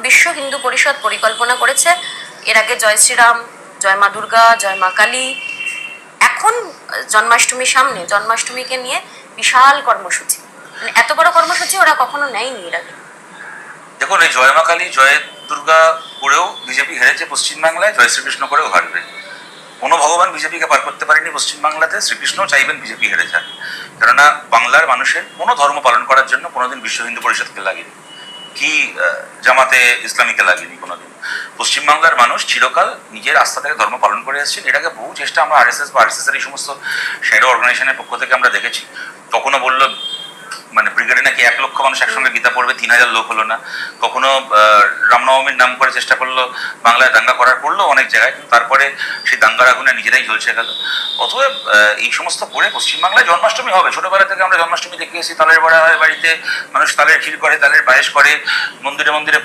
বিশ্ব হিন্দু পরিষদ পরিকল্পনা করেছে এর আগে জয় শ্রীরাম, জয় মা দুর্গা, জয় মা কালী। এখন জন্মাষ্টমীর সামনে, জন্মাষ্টমীকে নিয়ে বিশাল কর্মসূচি, মানে এত বড় কর্মসূচি ওরা কখনো নেয়নি এর আগে। দেখুন, এই জয় মা কালী, জয় দুর্গা করেও বিজেপি হেরেছে পশ্চিমবাংলায়, জয় শ্রীকৃষ্ণ করেও হারবে। কোনো ভগবান বিজেপিকে পার করতে পারেনি পশ্চিমবাংলাতে, শ্রীকৃষ্ণ চাইবেন বিজেপি হেরে যাক। কেননা বাংলার মানুষের কোনো ধর্ম পালন করার জন্য কোনোদিন বিশ্ব হিন্দু পরিষদকে লাগেনি, কি জামাতে ইসলামীকে লাগেনি কোনোদিন। পশ্চিমবাংলার মানুষ চিরকাল নিজের আস্থা থেকে ধর্ম পালন করে এসেছেন। এর আগে বহু চেষ্টা আমরা আরএসএস বা আরএসএস এর এই সমস্ত শ্যাডো অর্গানাইজেশনের পক্ষ থেকে আমরা দেখেছি। তখনও বললো মানে ব্রিগেডে নাকি 1 লক্ষ মানুষ একসঙ্গে গীতা পড়বে, 3000 লোক হলো না। কখনো রামনবমীর নাম করে চেষ্টা করলো বাংলায় দাঙ্গা করার, করলো অনেক জায়গায়, কিন্তু তারপরে সেই দাঙ্গার আগুনে নিজেরাই ঝলসে গেল। অতএব এই সমস্ত করে পশ্চিমবাংলায় জন্মাষ্টমী হবে। ছোটবেলা থেকে আমরা জন্মাষ্টমী দেখে এসেছি, তালের বড়া হয় বাড়িতে, মানুষ তালের ক্ষীর করে, তালের পায়েস করে, মন্দিরে মন্দিরে